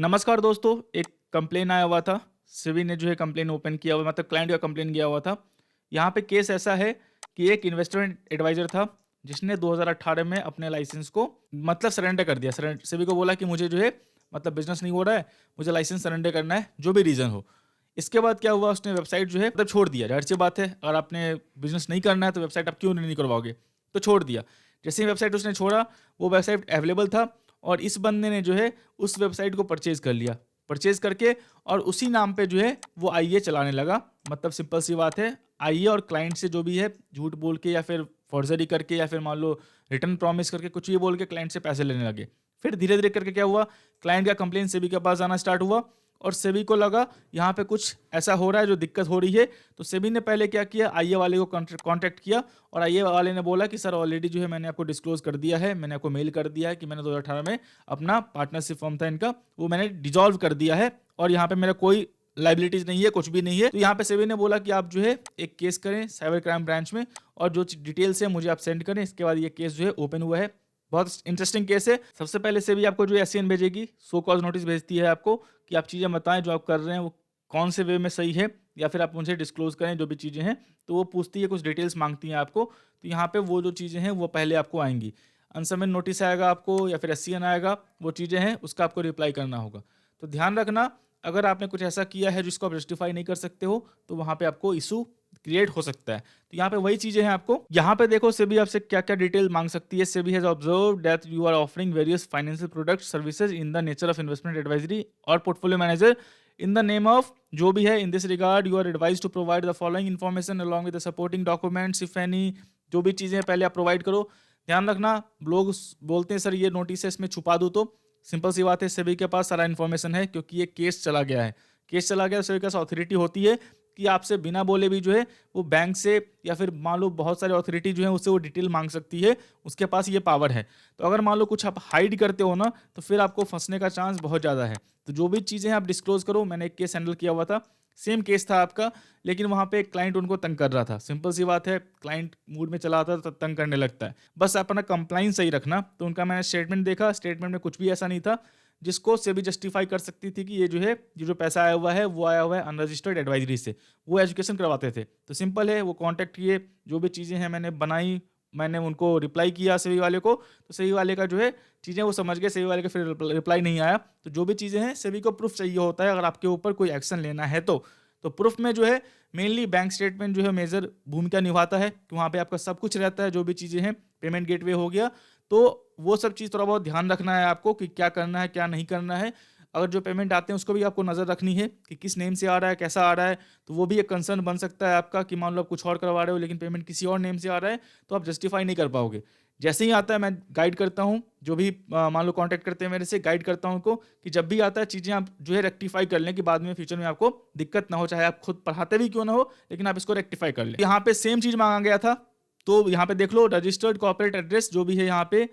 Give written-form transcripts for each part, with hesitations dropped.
नमस्कार दोस्तों, एक कंप्लेन आया हुआ था। सेबी ने जो है कंप्लेन ओपन किया हुआ, मतलब क्लाइंट का कंप्लेन गया हुआ था। यहाँ पे केस ऐसा है कि एक इन्वेस्टमेंट एडवाइजर था जिसने 2018 में अपने लाइसेंस को मतलब सरेंडर कर दिया। सेबी को बोला कि मुझे जो है मतलब बिजनेस नहीं हो रहा है, मुझे लाइसेंस सरेंडर करना है, जो भी रीज़न हो। इसके बाद क्या हुआ, उसने वेबसाइट जो है मतलब छोड़ दिया। जाहिर सी बात है, अगर आपने बिजनेस नहीं करना है तो वेबसाइट आप क्यों नहीं करवाओगे, तो छोड़ दिया। जैसे ही वेबसाइट उसने छोड़ा, वो वेबसाइट अवेलेबल था और इस बंदे ने जो है उस वेबसाइट को परचेज कर लिया। परचेज करके और उसी नाम पे जो है वो आईए चलाने लगा। मतलब सिंपल सी बात है, आईए और क्लाइंट से जो भी है झूठ बोल के या फिर फॉर्जरी करके या फिर मान लो रिटर्न प्रॉमिस करके कुछ भी बोल के क्लाइंट से पैसे लेने लगे। फिर धीरे धीरे करके क्या हुआ, क्लाइंट का कंप्लेन सेबी के पास आना स्टार्ट हुआ और सेबी को लगा यहाँ पे कुछ ऐसा हो रहा है जो दिक्कत हो रही है। तो सेबी ने पहले क्या किया, आईए वाले को कांटेक्ट किया और आईए वाले ने बोला कि सर ऑलरेडी जो है मैंने आपको डिस्क्लोज कर दिया है, मैंने आपको मेल कर दिया है कि मैंने 2018 में अपना पार्टनरशिप फॉर्म था इनका, वो मैंने डिजॉल्व कर दिया है और यहाँ पे मेरा कोई लाइबिलिटीज नहीं है, कुछ भी नहीं है। तो यहाँ पे सेबी ने बोला कि आप जो है एक केस करें साइबर क्राइम ब्रांच में और जो डिटेल्स है मुझे आप सेंड करें। इसके बाद ये केस जो है ओपन हुआ है। बहुत इंटरेस्टिंग केस है। सबसे पहले सेबी आपको जो एससीएन भेजेगी, सो कॉज नोटिस भेजती है आपको कि आप चीज़ें बताएं जो आप कर रहे हैं वो कौन से वे में सही है, या फिर आप उनसे डिस्क्लोज करें जो भी चीज़ें हैं। तो वो पूछती है, कुछ डिटेल्स मांगती हैं आपको। तो यहाँ पे वो जो चीज़ें हैं वो पहले आपको आएंगी। अनसमन नोटिस आएगा आपको या फिर एससीएन आएगा, वो चीज़ें हैं उसका आपको रिप्लाई करना होगा। तो ध्यान रखना, अगर आपने कुछ ऐसा किया है जिसको आप जस्टिफाई नहीं कर सकते हो तो वहाँ पे आपको इशू क्रिएट हो सकता है। तो यहाँ पे वही चीजें हैं। आपको यहाँ पे देखो सेबी आपसे क्या क्या डिटेल मांग सकती है। SEBI has observe that you are offering various financial product services in the nature of investment advisory और portfolio manager in the name of जो भी है। In this regard you are advise to provide the following information along with the supporting documents if any. जो भी चीजें पहले आप provide करो। ध्यान रखना, लोग बोलते हैं सर ये नोटिस है इसमें छुपा दो, तो सिंपल सी बात है सेबी के पास सारा इन्फॉर्मेशन है क्योंकि ये केस चला गया है। केस चला गया, सेबी के पास अथॉरिटी होती है कि आपसे बिना बोले भी जो है वो बैंक से या फिर मान लो बहुत सारे अथॉरिटी जो है उससे वो डिटेल मांग सकती है। उसके पास ये पावर है। तो अगर मान लो कुछ आप हाइड करते हो ना तो फिर आपको फंसने का चांस बहुत ज़्यादा है। तो जो भी चीज़ें आप डिस्क्लोज करो। मैंने एक केस हैंडल किया हुआ था, सेम केस था आपका, लेकिन वहाँ पे क्लाइंट उनको तंग कर रहा था। सिंपल सी बात है, क्लाइंट मूड में चला आता है तो तंग करने लगता है। बस अपना कंप्लाइंस सही रखना। तो उनका मैंने स्टेटमेंट देखा, स्टेटमेंट में कुछ भी ऐसा नहीं था जिसको सेबी जस्टिफाई कर सकती थी कि ये जो है ये जो पैसा आया हुआ है वो आया हुआ है अनरजिस्टर्ड एडवाइजरी से। वो एजुकेशन करवाते थे। तो सिंपल है, वो कांटेक्ट किए, जो भी चीज़ें हैं मैंने बनाई, मैंने उनको रिप्लाई किया सेबी वाले को। तो सेबी वाले का जो है चीज़ें वो समझ गए। सेबी वाले का फिर रिप्लाई नहीं आया। तो जो भी चीज़ें हैं सेबी को प्रूफ चाहिए होता है अगर आपके ऊपर कोई एक्शन लेना है तो प्रूफ में जो है मेनली बैंक स्टेटमेंट जो है मेजर भूमिका निभाता है कि वहाँ पे आपका सब कुछ रहता है। जो भी चीज़ें हैं, पेमेंट गेटवे हो गया, तो वो सब चीज़ थोड़ा बहुत ध्यान रखना है आपको कि क्या करना है क्या नहीं करना है। अगर जो पेमेंट आते हैं उसको भी आपको नज़र रखनी है कि किस नेम से आ रहा है, कैसा आ रहा है। तो वो भी एक कंसर्न बन सकता है आपका कि मान लो आप कुछ और करवा रहे हो लेकिन पेमेंट किसी और नेम से आ रहा है, तो आप जस्टिफाई नहीं कर पाओगे। जैसे ही आता है मैं गाइड करता हूँ, जो भी मान लो कांटेक्ट करते हैं मेरे से, गाइड करता हूँ उनको कि जब भी आता है चीज़ें आप जो है रेक्टिफाई कर लें कि बाद में फ्यूचर में आपको दिक्कत ना हो, चाहे आप खुद पढ़ाते भी क्यों ना हो, लेकिन आप इसको रेक्टिफाई कर लें। यहाँ पे सेम चीज़ मांगा गया था। तो यहाँ पे देख लो, रजिस्टर्ड कॉर्पोरेट एड्रेस जो भी है यहाँ पे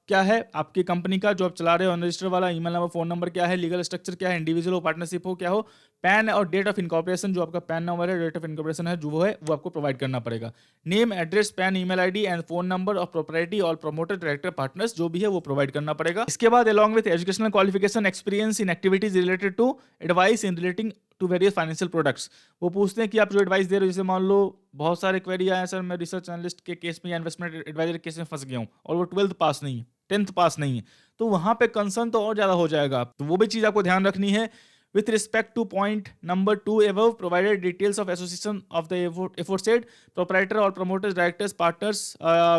क्या है आपकी कंपनी का जो आप चला रहे हो, अनरजिस्टर्ड वाला ईमेल नंबर, फोन नंबर क्या है, लीगल स्ट्रक्चर क्या है, इंडिविजुअल हो पार्टनरशिप हो क्या हो, पैन और डेट ऑफ इनकॉर्पोरेशन, जो आपका पैन नंबर है, डेट ऑफ इनकॉर्पोरेशन है जो वो आपको प्रोवाइड करना पड़ेगा। Name, address, PAN, email ID and phone number of proprietary और प्रमोटर, डायरेक्टर, पार्टनर्स जो भी है वो प्रोवाइड करना पड़ेगा। इसके बाद along with educational qualification, experience in activities related to advice in relating to various financial products. वो पूछते हैं कि आप जो एडवाइस दे रहे हो, जैसे मान लो बहुत सारे क्वेरी आए हैं, सर मैं रिसर्च एनालिस्ट के केस में या इन्वेस्टमेंट एडवाइजर केस में फंस गया हूँ और वो 12th पास नहीं है, 10th पास नहीं है, तो वहाँ पे कंसर्न तो और ज़्यादा हो जाएगा। तो वो भी चीज़ आपको ध्यान रखनी है। With respect to point number 2 above, provided details of association of the aforesaid proprietor or promoters, directors, partners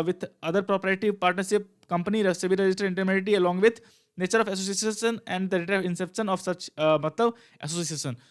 with other proprietary partnership company, SEBI registered intermediary, along with nature of association and the date of inception of such मतलब association.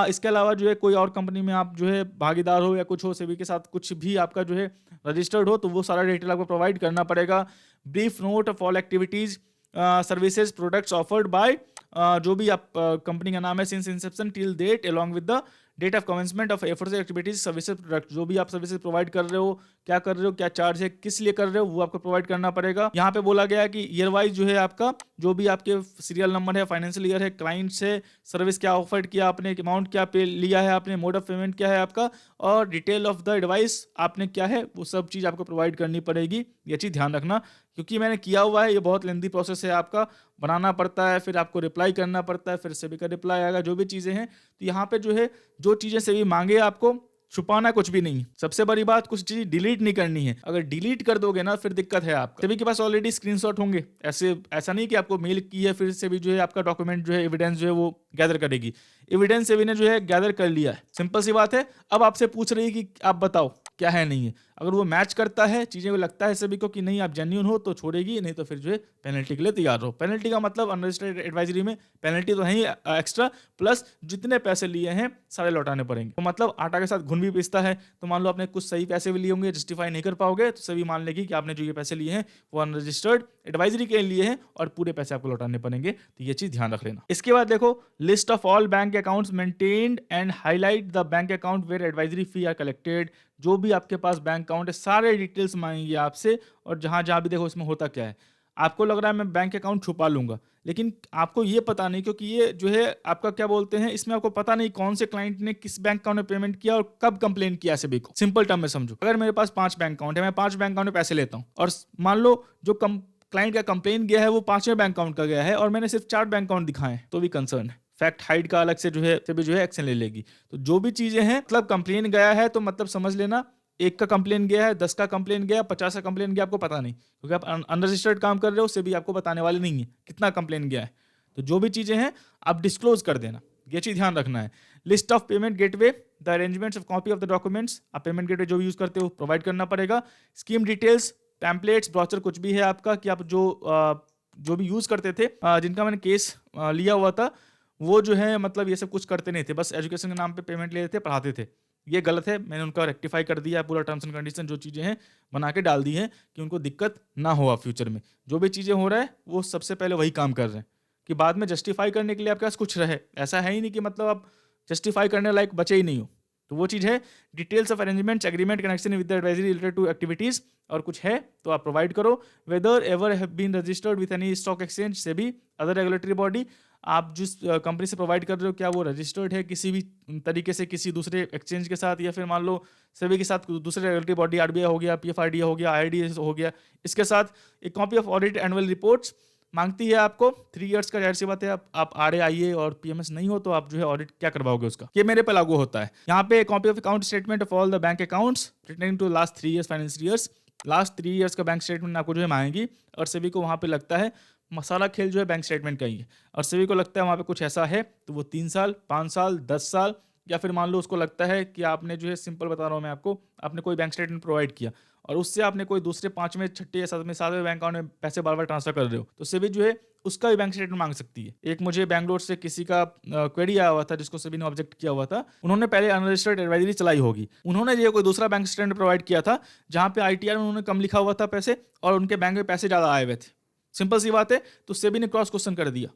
इसके अलावा जो है कोई और company में आप जो है भागीदार हो या कुछ हो, सेबी के साथ कुछ भी आपका जो है रजिस्टर्ड हो, तो वो सारा डिटेल आपको प्रोवाइड करना पड़ेगा। Brief note of all activities, services, products offered by जो भी आप कंपनी का नाम है since inception till date, along with the date of commencement of efforts activities services product. जो भी आप सर्विसेज प्रोवाइड कर रहे हो, क्या कर रहे हो, क्या चार्ज है, किस लिए कर रहे हो, वो आपको प्रोवाइड करना पड़ेगा। यहाँ पे बोला गया है कि ईयर वाइज जो है आपका जो भी आपके सीरियल नंबर है, फाइनेंशियल ईयर है, क्लाइंट्स है, सर्विस क्या ऑफर्ड किया आपने, अमाउंट क्या पे लिया है आपने, मोड ऑफ पेमेंट क्या है आपका, और डिटेल ऑफ द एडवाइस आपने क्या है, वो सब चीज़ आपको प्रोवाइड करनी पड़ेगी। ये चीज़ ध्यान रखना, क्योंकि मैंने किया हुआ है, ये बहुत लेंदी प्रोसेस है आपका, बनाना पड़ता है, फिर आपको रिप्लाई करना पड़ता है, फिर सेबी का रिप्लाई आएगा, जो भी चीज़ें हैं। तो यहाँ पे जो है जो चीज़ें सेबी मांगे आपको, छुपाना कुछ भी नहीं। सबसे बड़ी बात, कुछ चीज डिलीट नहीं करनी है। अगर डिलीट कर दोगे ना, फिर दिक्कत है आपका। सभी के पास ऑलरेडी स्क्रीनशॉट होंगे, ऐसा नहीं कि आपको मेल की है फिर से भी जो है आपका डॉक्यूमेंट जो है, एविडेंस जो है वो गैदर करेगी। एविडेंस सेबी ने जो है गैदर कर लिया है, सिंपल सी बात है। अब आपसे पूछ रही है कि आप बताओ क्या है नहीं है। अगर वो मैच करता है, चीजें को लगता है सभी को कि नहीं आप जेन्युइन हो, तो छोड़ेगी, नहीं तो फिर जो है पेनल्टी के लिए तैयार रहो। पेनल्टी का मतलब अनरजिस्टर्ड एडवाइजरी में पेनल्टी तो है ही एक्स्ट्रा, प्लस जितने पैसे लिए हैं सारे लौटाने पड़ेंगे। तो मतलब आटा के साथ घुन भी पिसता है। तो मान लो आपने कुछ सही पैसे भी लिए होंगे, जस्टिफाई नहीं कर पाओगे, तो सभी मान लेगी कि आपने जो ये पैसे लिए हैं वो अनरजिस्टर्ड एडवाइजरी के लिए हैं और पूरे पैसे आपको लौटाने पड़ेंगे। तो ये चीज ध्यान रख लेना। इसके बाद देखो, list of all bank accounts maintained and highlight the bank account where advisory fee are collected. जो भी आपके पास बैंक अकाउंट है, सारे डिटेल्स मांगेंगे आपसे, और जहां जहां भी देखो इसमें होता क्या है। आपको लग रहा है मैं बैंक अकाउंट छुपा लूंगा, लेकिन आपको ये पता नहीं, क्योंकि ये जो है आपका क्या बोलते हैं, इसमें आपको पता नहीं कौन से क्लाइंट ने किस बैंक अकाउंट में पेमेंट किया और कब कंप्लेन किया सभी को। सिंपल टर्म में समझो, अगर मेरे पास 5 बैंक अकाउंट है, मैं 5 बैंक अकाउंट में पैसे लेता हूँ, और मान लो जो क्लाइंट का कंप्लेन गया है वो 5वें बैंक अकाउंट का गया है, और मैंने सिर्फ 4 बैंक अकाउंट दिखाए, तो भी कंसर्न है। फैक्ट हाइड का अलग से जो है भी जो है एक्शन ले लेगी। तो जो भी चीजें हैं, मतलब कंप्लेन गया है तो मतलब समझ लेना, 1 का कंप्लेन गया है, 10 का कंप्लेन गया, 50 का कंप्लेन गया, आपको पता नहीं, क्योंकि आप अनरजिस्टर्ड काम कर रहे हो, उससे भी आपको बताने वाले नहीं है कितना कंप्लेन गया है। तो जो भी चीजें हैं आप डिस्क्लोज कर देना, ये चीज ध्यान रखना है। List of payment gateway, the arrangements of copy of the documents, आप पेमेंट गेटवे जो भी यूज करते हो प्रोवाइड करना पड़ेगा। स्कीम डिटेल्स, पैम्पलेट्स, ब्रोचर, कुछ भी है आपका कि आप जो भी यूज करते थे, जिनका मैंने केस लिया हुआ था, वो जो है मतलब ये सब कुछ करते नहीं थे, बस एजुकेशन के नाम पे पेमेंट ले लेते, पढ़ाते थे। ये गलत है, मैंने उनका रेक्टिफाई कर दिया है, पूरा टर्म्स एंड कंडीशन जो चीज़ें हैं बना के डाल दी हैं कि उनको दिक्कत ना हो फ्यूचर में। जो भी चीज़ें हो रहा है वो सबसे पहले वही काम कर रहे हैं, कि बाद में जस्टिफाई करने के लिए आपके पास कुछ रहे। ऐसा है ही नहीं कि मतलब आप जस्टिफाई करने लायक बचे ही नहीं हो। तो वो चीज़ है, details of arrangements agreement connection with the advisory related to activities, और कुछ है तो आप प्रोवाइड करो। Whether ever have been registered with any stock exchange से भी अदर रेगुलेटरी बॉडी, आप जिस कंपनी से प्रोवाइड कर रहे हो क्या वो रजिस्टर्ड है किसी भी तरीके से किसी दूसरे एक्सचेंज के साथ, या फिर मान लो सेबी के साथ दूसरे रेगुलेटरी बॉडी, आरबीआई हो गया, पीएफआईडी हो गया, आईआरडीए हो गया, इसके साथ एक copy of audit annual reports मांगती है आपको 3 इयर्स का। जाहिर सी बात है, आप आरए और पीएमएस नहीं हो तो आप जो है ऑडिट क्या करवाओगे उसका, ये मेरे पे लागू होता है। यहाँ पे copy of account statement of all the bank accounts returning to last 3 years financial years, last 3 years का बैंक स्टेटमेंट आपको जो है मांगेगी। और सभी को वहाँ पे लगता है मसाला खेल जो है बैंक स्टेटमेंट का ही है, और सभी को लगता है वहाँ पे कुछ ऐसा है, तो वो 3 साल, 5 साल, 10 साल, या फिर मान लो उसको लगता है कि आपने जो है, सिंपल बता रहा हूँ मैं आपको, आपने कोई बैंक स्टेटमेंट प्रोवाइड किया और उससे आपने कोई दूसरे 5वें, 6ठे या 7वें बैंक अकाउंट में पैसे बार बार ट्रांसफर कर रहे हो, तो सेबी जो है उसका भी बैंक स्टेटमेंट मांग सकती है। एक मुझे बैंगलोर से किसी का क्वेरी आया हुआ था जिसको सेबी ने ऑब्जेक्ट किया हुआ था। उन्होंने पहले अनरजिस्टर्ड एडवाइजरी चलाई होगी, उन्होंने ये कोई दूसरा बैंक स्टेटमेंट प्रोवाइड किया था जहाँ पे आईटीआर में उन्होंने कम लिखा हुआ था पैसे, और उनके बैंक में पैसे ज़्यादा आए हुए थे। सिंपल सी बात है। तो सेबी ने क्रॉस क्वेश्चन कर दिया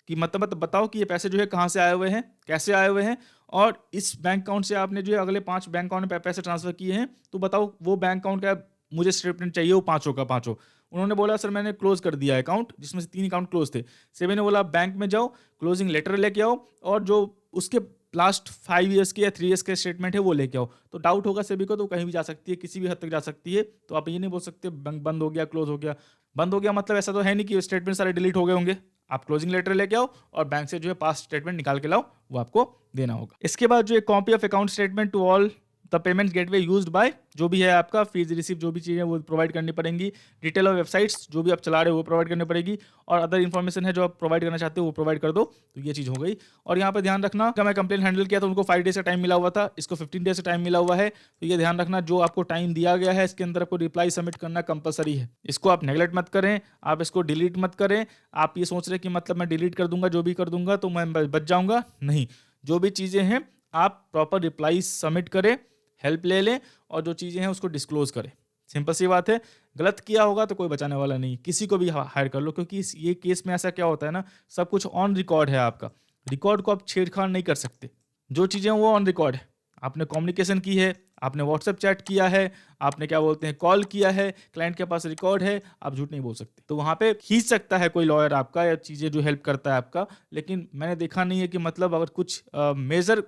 कि मतलब बताओ कि ये पैसे जो है कहाँ से आए हुए हैं, कैसे आए हुए हैं, और इस बैंक अकाउंट से आपने जो है अगले 5 बैंक अकाउंट में पैसे ट्रांसफर किए हैं, तो बताओ वो बैंक अकाउंट का मुझे स्टेटमेंट चाहिए, वो 5 का 5। उन्होंने बोला सर मैंने क्लोज कर दिया अकाउंट, जिसमें से 3 अकाउंट क्लोज थे। सेबी ने बोला बैंक में जाओ, क्लोजिंग लेटर लेके आओ, और जो उसके लास्ट 5 ईयर्स के या 3 ईयर्स के स्टेटमेंट है वो लेके आओ। तो डाउट होगा सेबी को, तो कहीं भी जा सकती है, किसी भी हद तक जा सकती है। तो आप ये नहीं बोल सकते बैंक बंद हो गया, क्लोज हो गया। बंद हो गया मतलब ऐसा तो है नहीं कि स्टेटमेंट सारे डिलीट हो गए होंगे। आप क्लोजिंग लेटर लेके आओ और बैंक से जो है पास्ट स्टेटमेंट निकाल के लाओ, वो आपको देना होगा। इसके बाद जो एक copy of account statement to all the payment gateway used by, जो भी है आपका फीस रिसीव, जो भी चीज़ें वो प्रोवाइड करनी पड़ेंगी। डिटेल ऑफ वेबसाइट्स जो भी आप चला रहे हो वो प्रोवाइड करनी पड़ेगी, और अदर इन्फॉर्मेशन है जो आप प्रोवाइड करना चाहते हो वो प्रोवाइड कर दो। तो ये चीज़ हो गई। और यहाँ पे ध्यान रखना, जब मैं कंप्लेन हैंडल किया तो उनको 5 डेज का टाइम मिला हुआ था, इसको 15 डेज का टाइम मिला हुआ है। तो ये ध्यान रखना, जो आपको टाइम दिया गया है इसके अंदर आपको रिप्लाई सबमिट करना कंपलसरी है। इसको आप नेगलेक्ट मत करें, आप इसको डिलीट मत करें। आप ये सोच रहे कि मतलब मैं डिलीट कर दूंगा, जो भी कर दूंगा तो मैं बच जाऊंगा, नहीं। जो भी चीज़ें हैं आप प्रॉपर रिप्लाई सबमिट करें, हेल्प ले लें, और जो चीज़ें हैं उसको डिस्क्लोज करें। सिंपल सी बात है। गलत किया होगा तो कोई बचाने वाला नहीं, किसी को भी हायर कर लो, क्योंकि ये केस में ऐसा क्या होता है ना, सब कुछ ऑन रिकॉर्ड है आपका, रिकॉर्ड को आप छेड़छाड़ नहीं कर सकते। जो चीज़ें वो ऑन रिकॉर्ड है, आपने कम्युनिकेशन की है, आपने व्हाट्सएप चैट किया है, आपने क्या बोलते हैं कॉल किया है, क्लाइंट के पास रिकॉर्ड है, आप झूठ नहीं बोल सकते। तो वहाँ पे खींच सकता है कोई लॉयर आपका या चीज़ें जो हेल्प करता है आपका, लेकिन मैंने देखा नहीं है कि मतलब अगर कुछ मेजर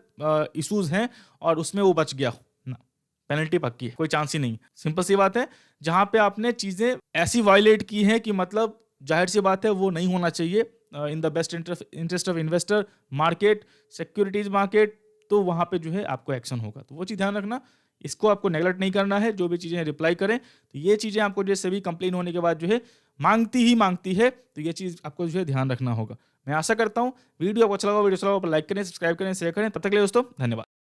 इश्यूज़ हैं और उसमें वो बच गया हो, ना, पेनल्टी पक्की है, कोई चांस ही नहीं। सिंपल सी बात है, जहाँ पे आपने चीज़ें ऐसी वायलेट की हैं कि मतलब ज़ाहिर-सी बात है वो नहीं होना चाहिए in the best interest of investor, market, securities market, तो वहाँ पे जो है आपको एक्शन होगा। तो वो चीज़ ध्यान रखना, इसको आपको नेगलेक्ट नहीं करना है, जो भी चीज़ें रिप्लाई करें। तो ये चीज़ें आपको जो है सेबी कंप्लेन होने के बाद जो है माँगती ही माँगती है, तो ये चीज़ आपको जो है ध्यान रखना होगा। मैं आशा करता हूँ वीडियो आपको अच्छा लगा हो, वीडियो अच्छा लगा हो तो लाइक करें, सब्सक्राइब करें, शेयर करें। तब तक के लिए दोस्तों धन्यवाद।